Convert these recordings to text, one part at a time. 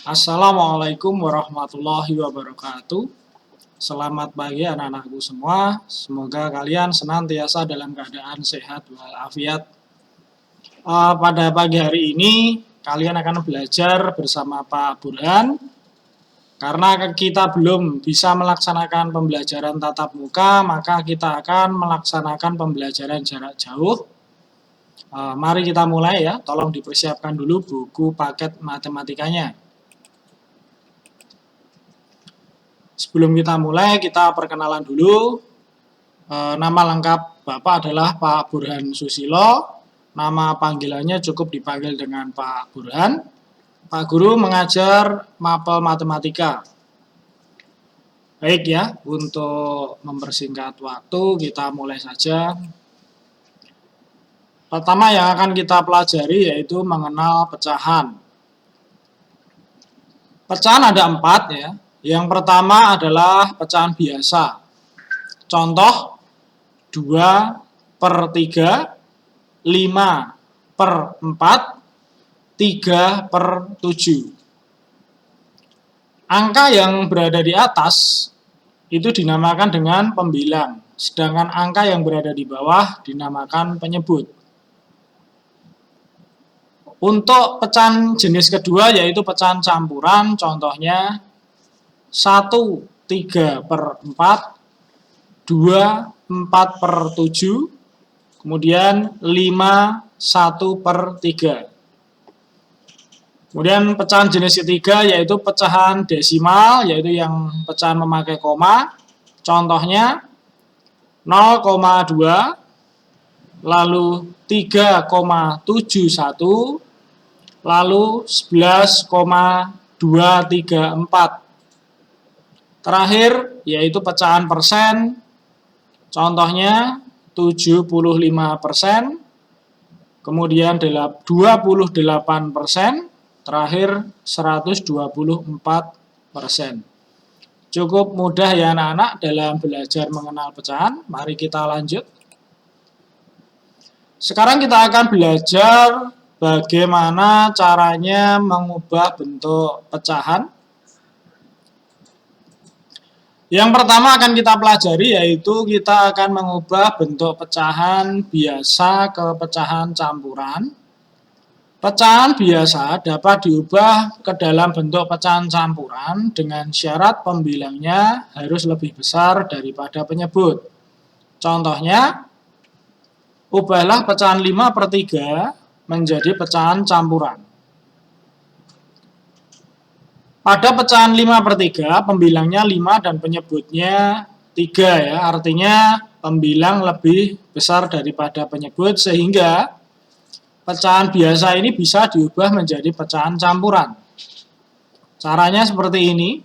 Assalamualaikum warahmatullahi wabarakatuh. Selamat pagi anak-anakku semua. Semoga kalian senantiasa dalam keadaan sehat walafiat. Pada pagi hari ini kalian akan belajar bersama Pak Burhan. Karena kita belum bisa melaksanakan pembelajaran tatap muka, maka kita akan melaksanakan pembelajaran jarak jauh. Mari kita mulai ya. Tolong dipersiapkan dulu buku paket matematikanya. Sebelum kita mulai, kita perkenalan dulu. Nama lengkap Bapak adalah Pak Burhan Susilo. Nama panggilannya cukup dipanggil dengan Pak Burhan. Pak Guru mengajar mapel matematika. Baik ya, untuk mempersingkat waktu, kita mulai saja. Pertama yang akan kita pelajari yaitu mengenal pecahan. Pecahan ada 4 ya. Yang pertama adalah pecahan biasa. Contoh 2/3, 5/4, 3/7. Angka yang berada di atas itu dinamakan dengan pembilang, sedangkan angka yang berada di bawah dinamakan penyebut. Untuk pecahan jenis kedua yaitu pecahan campuran, contohnya 1/3/4, 2/4/7, kemudian 5/1/3. Kemudian pecahan jenis ketiga yaitu pecahan desimal, yaitu yang pecahan memakai koma. Contohnya 0,2, lalu 3,71, lalu 11,234. Terakhir yaitu pecahan persen, contohnya 75%, kemudian 28%, terakhir 124%. Cukup mudah ya anak-anak dalam belajar mengenal pecahan. Mari kita lanjut. Sekarang kita akan belajar bagaimana caranya mengubah bentuk pecahan. Yang pertama akan kita pelajari yaitu kita akan mengubah bentuk pecahan biasa ke pecahan campuran. Pecahan biasa dapat diubah ke dalam bentuk pecahan campuran dengan syarat pembilangnya harus lebih besar daripada penyebut. Contohnya, ubahlah pecahan 5/3 menjadi pecahan campuran. Pada pecahan 5/3, pembilangnya 5 dan penyebutnya 3 ya. Artinya pembilang lebih besar daripada penyebut sehingga pecahan biasa ini bisa diubah menjadi pecahan campuran. Caranya seperti ini.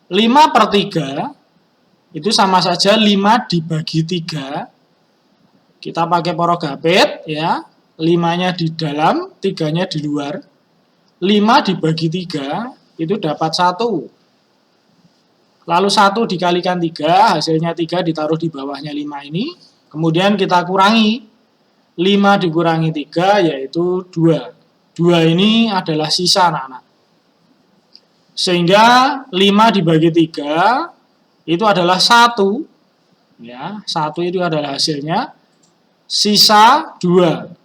5/3 itu sama saja 5 dibagi 3. Kita pakai porogapit ya. 5-nya di dalam, 3-nya di luar. 5 dibagi 3 itu dapat 1. Lalu 1 dikalikan 3, hasilnya 3 ditaruh di bawahnya 5 ini. Kemudian kita kurangi. 5 dikurangi 3 yaitu 2. 2 ini adalah sisa anak-anak. Sehingga 5 dibagi 3 itu adalah 1. Ya, 1 itu adalah hasilnya. Sisa 2.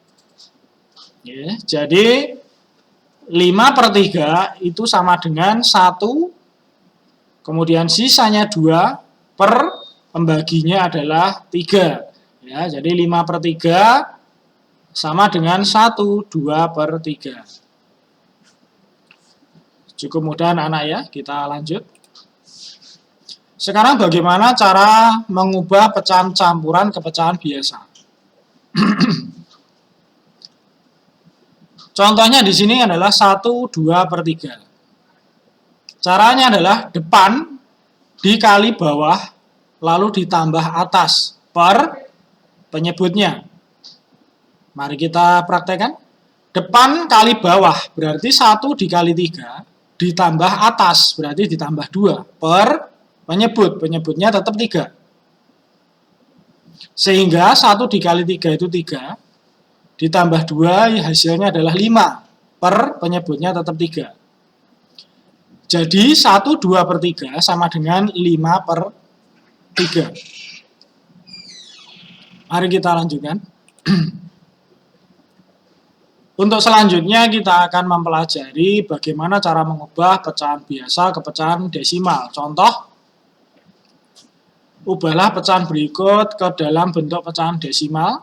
Ya, jadi 5/3 itu sama dengan 1, kemudian sisanya 2, per pembaginya adalah 3. Ya, jadi 5/3 sama dengan 1, 2/3. Cukup mudah anak-anak ya, kita lanjut. Sekarang bagaimana cara mengubah pecahan campuran ke pecahan biasa? Contohnya di sini adalah 1/2/3. Caranya adalah depan dikali bawah, lalu ditambah atas per penyebutnya. Mari kita praktekkan. Depan kali bawah berarti 1 dikali 3, ditambah atas berarti ditambah 2, per penyebut. Penyebutnya tetap 3. Sehingga 1 dikali 3 itu 3. Ditambah 2 hasilnya adalah 5, per penyebutnya tetap 3. Jadi 1/2/3 sama dengan 5/3. Mari kita lanjutkan. Untuk selanjutnya kita akan mempelajari bagaimana cara mengubah pecahan biasa ke pecahan desimal. Contoh, ubahlah pecahan berikut ke dalam bentuk pecahan desimal.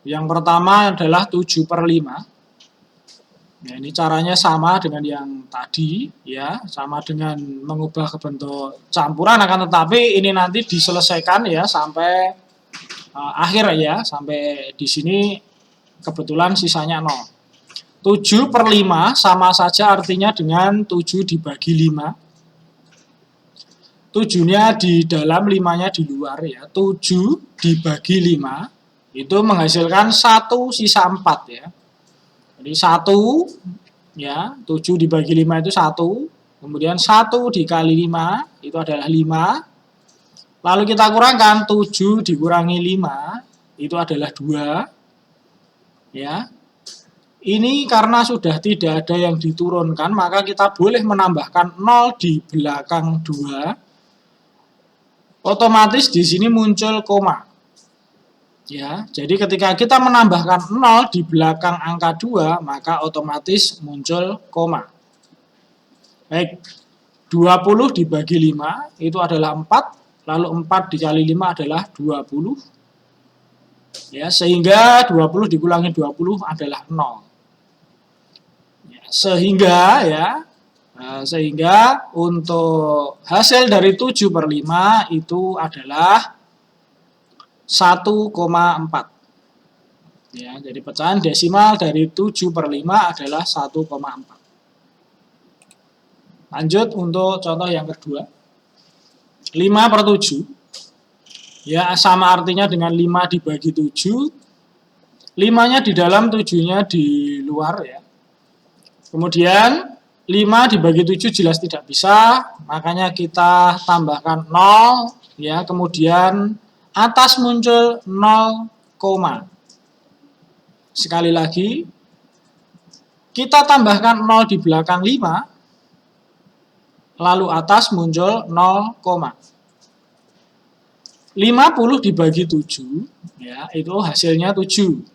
Yang pertama adalah 7/5. Nah, ini caranya sama dengan yang tadi, ya, sama dengan mengubah ke bentuk campuran, akan tetapi ini nanti diselesaikan ya sampai akhir ya, sampai di sini kebetulan sisanya 0. 7/5 sama saja artinya dengan 7 dibagi 5. 7-nya di dalam, 5-nya di luar ya. 7 dibagi 5 itu menghasilkan 1 sisa 4 ya. Jadi 1 ya, 7 dibagi 5 itu 1. Kemudian 1 dikali 5 itu adalah 5. Lalu kita kurangkan 7 dikurangi 5 itu adalah 2. Ya. Ini karena sudah tidak ada yang diturunkan, maka kita boleh menambahkan 0 di belakang 2. Otomatis di sini muncul koma. Ya, jadi ketika kita menambahkan 0 di belakang angka 2, maka otomatis muncul koma. Baik, 20 dibagi 5 itu adalah 4, lalu 4 dikali 5 adalah 20. Ya, sehingga 20 dikurangi 20 adalah 0. Sehingga untuk hasil dari 7/5 itu adalah 1,4. Ya, jadi pecahan desimal dari 7/5 adalah 1,4. Lanjut untuk contoh yang kedua. 5/7. Ya, sama artinya dengan 5 dibagi 7. 5-nya di dalam, 7-nya di luar ya. Kemudian 5 dibagi 7 jelas tidak bisa, makanya kita tambahkan 0 ya, kemudian atas muncul 0, sekali lagi kita tambahkan 0 di belakang 5, lalu atas muncul 0, 50 dibagi 7 ya, itu hasilnya 7.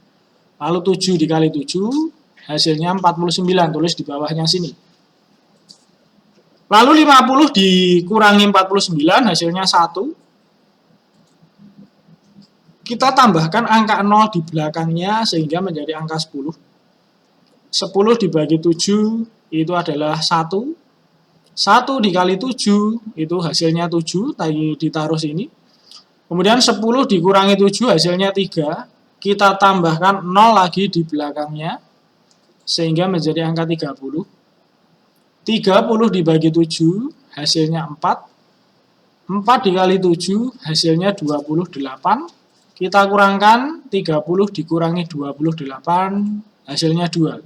Lalu 7 dikali 7 hasilnya 49, tulis di bawahnya sini. Lalu 50 dikurangi 49 hasilnya 1. Kita tambahkan angka 0 di belakangnya sehingga menjadi angka 10. 10 dibagi 7 itu adalah 1. 1 dikali 7 itu hasilnya 7, tadi ditaruh sini. Kemudian 10 dikurangi 7 hasilnya 3. Kita tambahkan 0 lagi di belakangnya sehingga menjadi angka 30. 30 dibagi 7 hasilnya 4. 4 dikali 7 hasilnya 28. Kita kurangkan 30 dikurangi 28 hasilnya 2.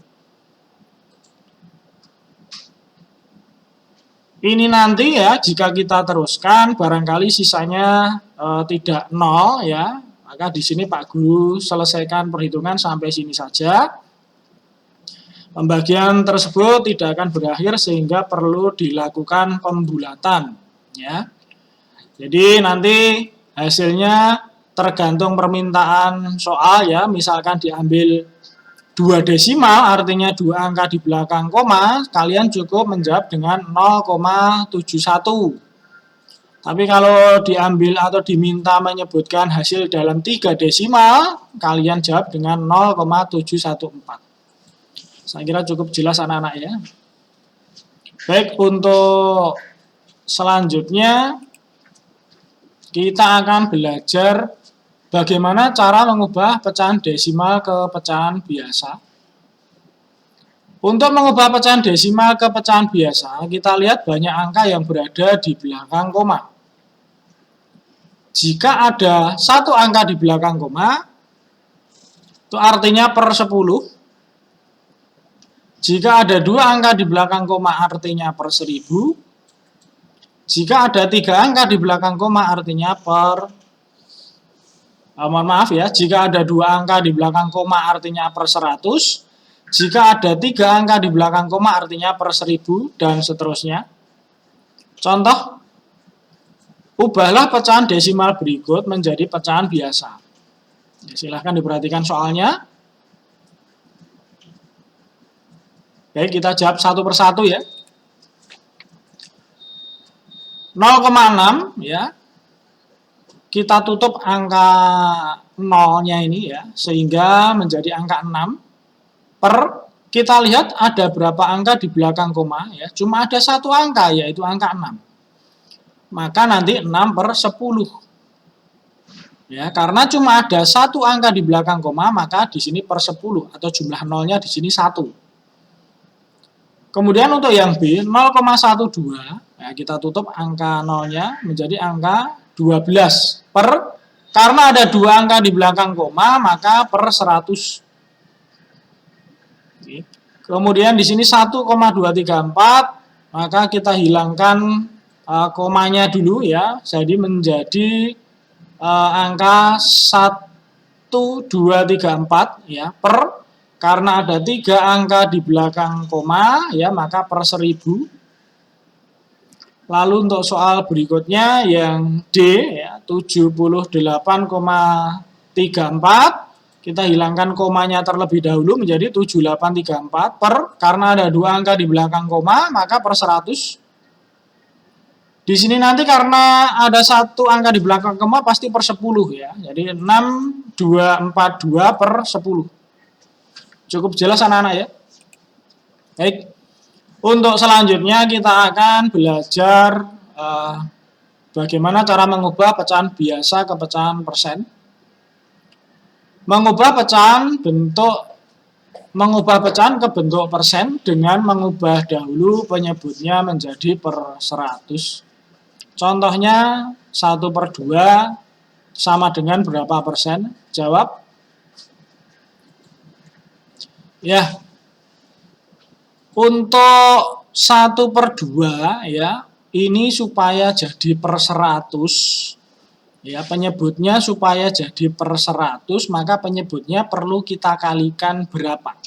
Ini nanti ya, jika kita teruskan barangkali sisanya tidak 0 ya, maka di sini Pak Guru selesaikan perhitungan sampai sini saja. Pembagian tersebut tidak akan berakhir sehingga perlu dilakukan pembulatan ya. Jadi nanti hasilnya tergantung permintaan soal ya, misalkan diambil 2 desimal artinya 2 angka di belakang koma, kalian cukup menjawab dengan 0,71. Tapi kalau diambil atau diminta menyebutkan hasil dalam 3 desimal, kalian jawab dengan 0,714. Saya kira cukup jelas anak-anak ya. Baik, untuk selanjutnya kita akan belajar bagaimana cara mengubah pecahan desimal ke pecahan biasa. Untuk mengubah pecahan desimal ke pecahan biasa, kita lihat banyak angka yang berada di belakang koma. Jika ada satu angka di belakang koma, itu artinya per 10. Jika ada 2 angka di belakang koma artinya per 1000. Jika ada 3 angka di belakang koma artinya per jika ada 2 angka di belakang koma artinya per 100. Jika ada 3 angka di belakang koma artinya per 1000 dan seterusnya. Contoh, ubahlah pecahan desimal berikut menjadi pecahan biasa. Ya, silahkan diperhatikan soalnya. Baik, kita jawab satu persatu ya. 0,6 ya. Kita tutup angka nolnya ini ya, sehingga menjadi angka 6 per, kita lihat ada berapa angka di belakang koma ya, cuma ada satu angka yaitu angka 6. Maka nanti 6 per 10. Ya, karena cuma ada satu angka di belakang koma, maka di sini per 10 atau jumlah nolnya di sini 1. Kemudian untuk yang B 0,12 ya, kita tutup angka nolnya menjadi angka 12 per, karena ada dua angka di belakang koma maka per 100. Kemudian di sini 1,234 maka kita hilangkan komanya dulu ya, jadi menjadi angka 1234 ya per, karena ada 3 angka di belakang koma ya maka per 1000. Lalu untuk soal berikutnya yang D ya 78,34 kita hilangkan komanya terlebih dahulu menjadi 7834 per, karena ada dua angka di belakang koma maka per 100. Di sini nanti karena ada satu angka di belakang koma pasti per 10 ya. Jadi 6242 per 10. Cukup jelas anak-anak ya. Baik. Untuk selanjutnya kita akan belajar bagaimana cara mengubah pecahan biasa ke pecahan persen. Mengubah pecahan ke bentuk persen dengan mengubah dahulu penyebutnya menjadi per 100. Contohnya 1/2 sama dengan berapa persen? Jawab. Ya. Untuk 1/2 ya, ini supaya jadi per 100 ya, penyebutnya supaya jadi per 100 maka penyebutnya perlu kita kalikan berapa?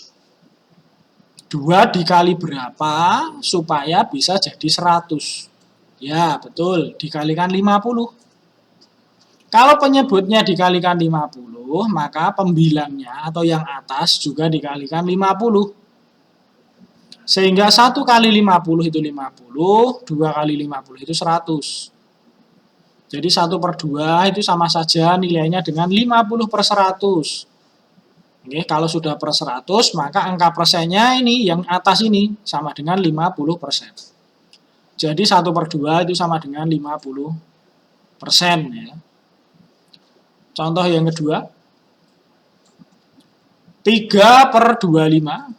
2 dikali berapa supaya bisa jadi 100? Ya, betul, dikalikan 50. Kalau penyebutnya dikalikan 50, maka pembilangnya atau yang atas juga dikalikan 50. Sehingga 1 kali 50 itu 50, 2 kali 50 itu 100. Jadi 1/2 itu sama saja nilainya dengan 50 per 100. Oke, kalau sudah per 100, maka angka persennya ini, yang atas ini, sama dengan 50%. Jadi 1/2 itu sama dengan 50% ya. Contoh yang kedua, 3/25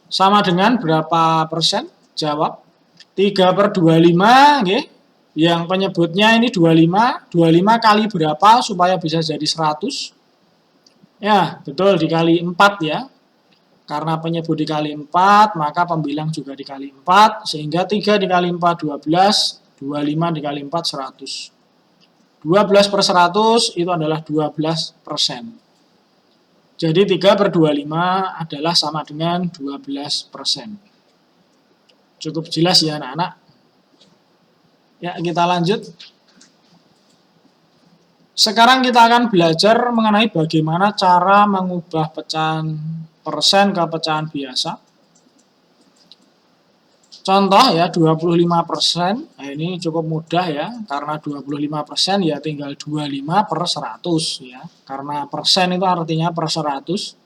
sama dengan berapa persen? Jawab. 3/25 okay. Yang penyebutnya ini 25. 25 kali berapa supaya bisa jadi 100? Ya, betul, dikali 4 ya. Karena penyebut dikali 4, maka pembilang juga dikali 4. Sehingga 3 dikali 4, 12. 25 dikali 4, 100. 12 per 100 itu adalah 12%. Jadi 3/25 adalah sama dengan 12%. Cukup jelas ya anak-anak. Ya, kita lanjut. Sekarang kita akan belajar mengenai bagaimana cara mengubah pecahan persen ke pecahan biasa. Contoh ya, 25%. Nah, ini cukup mudah ya, karena 25% ya tinggal 25 per 100 ya. Karena persen itu artinya per 100.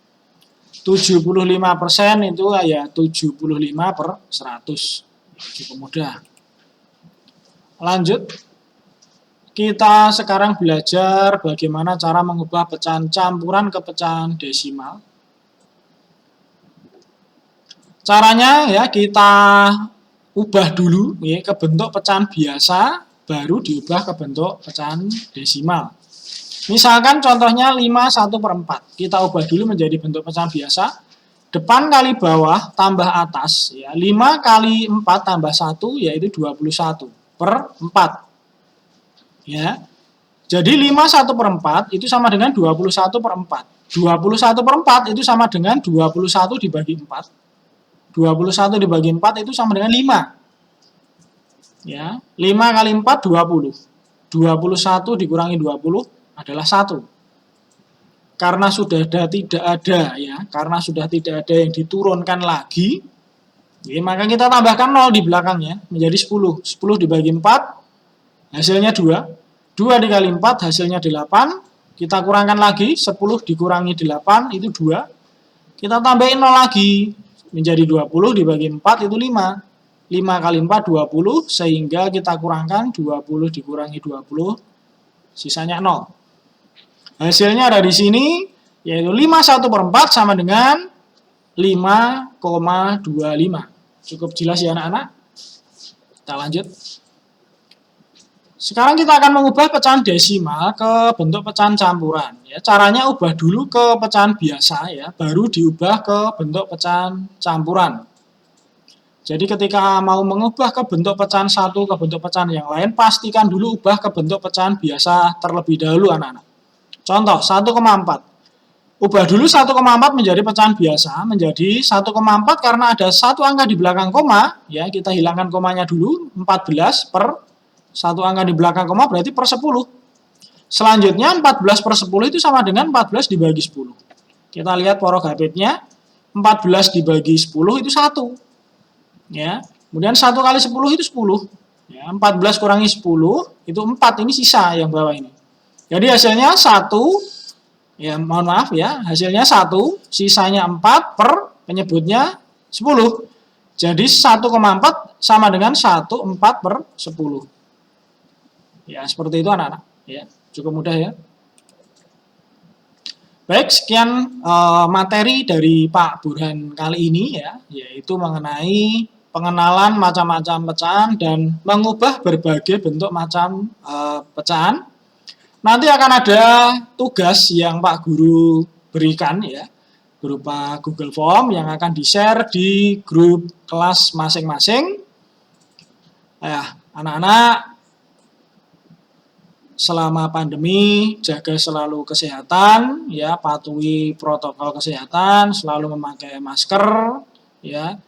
75% itu ya 75 per 100. Cukup mudah. Lanjut. Kita sekarang belajar bagaimana cara mengubah pecahan campuran ke pecahan desimal. Caranya ya kita ubah dulu ya, ke bentuk pecahan biasa, baru diubah ke bentuk pecahan desimal. Misalkan contohnya 5 1/4. Kita ubah dulu menjadi bentuk pecahan biasa. Depan kali bawah tambah atas ya. 5 kali 4 tambah 1 yaitu 21/4. Ya. Jadi 5 1/4 itu sama dengan 21/4. 21/4 itu sama dengan 21 dibagi 4. 21 dibagi 4 itu sama dengan 5. Ya, 5 kali 4 20. 21 dikurangi 20 adalah 1. Karena sudah tidak ada ya, karena sudah tidak ada yang diturunkan lagi, ya, maka kita tambahkan 0 di belakangnya menjadi 10. 10 dibagi 4 hasilnya 2. 2 dikali 4 hasilnya 8. Kita kurangkan lagi, 10 dikurangi 8 itu 2. Kita tambahin 0 lagi menjadi 20 dibagi 4 itu 5. 5 kali 4 20 sehingga kita kurangkan 20 dikurangi 20 sisanya 0. Hasilnya ada di sini, yaitu 5/1/4 sama dengan 5,25. Cukup jelas ya anak-anak? Kita lanjut. Sekarang kita akan mengubah pecahan desimal ke bentuk pecahan campuran. Ya, caranya ubah dulu ke pecahan biasa ya, baru diubah ke bentuk pecahan campuran. Jadi ketika mau mengubah ke bentuk pecahan satu ke bentuk pecahan yang lain, pastikan dulu ubah ke bentuk pecahan biasa terlebih dahulu anak-anak. Contoh 1,4. Ubah dulu 1,4 menjadi pecahan biasa, menjadi 1,4 karena ada satu angka di belakang koma, ya kita hilangkan komanya dulu, 14 per satu angka di belakang koma berarti per 10. Selanjutnya 14 per 10 itu sama dengan 14 dibagi 10. Kita lihat porok habitnya, 14 dibagi 10 itu 1. Ya, kemudian 1 kali 10 itu 10. Ya, 14 kurangi 10 itu 4, ini sisa yang bawah ini. Jadi hasilnya 1, ya mohon maaf ya, hasilnya 1, sisanya 4 per penyebutnya 10. Jadi 1,4 sama dengan 1/4 per 10. Ya, seperti itu anak-anak. Ya, cukup mudah ya. Baik, sekian materi dari Pak Burhan kali ini ya, yaitu mengenai pengenalan macam-macam pecahan dan mengubah berbagai bentuk macam pecahan. Nanti akan ada tugas yang Pak Guru berikan ya, berupa Google Form yang akan di-share di grup kelas masing-masing. Ya, anak-anak selama pandemi jaga selalu kesehatan ya, patuhi protokol kesehatan, selalu memakai masker ya,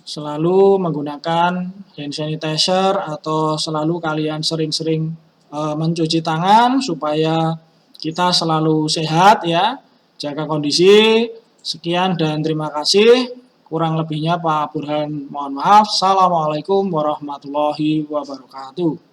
selalu menggunakan hand sanitizer atau selalu kalian sering-sering mencuci tangan supaya kita selalu sehat ya, jaga kondisi. Sekian dan terima kasih. Kurang lebihnya Pak Burhan mohon maaf. Assalamualaikum warahmatullahi wabarakatuh.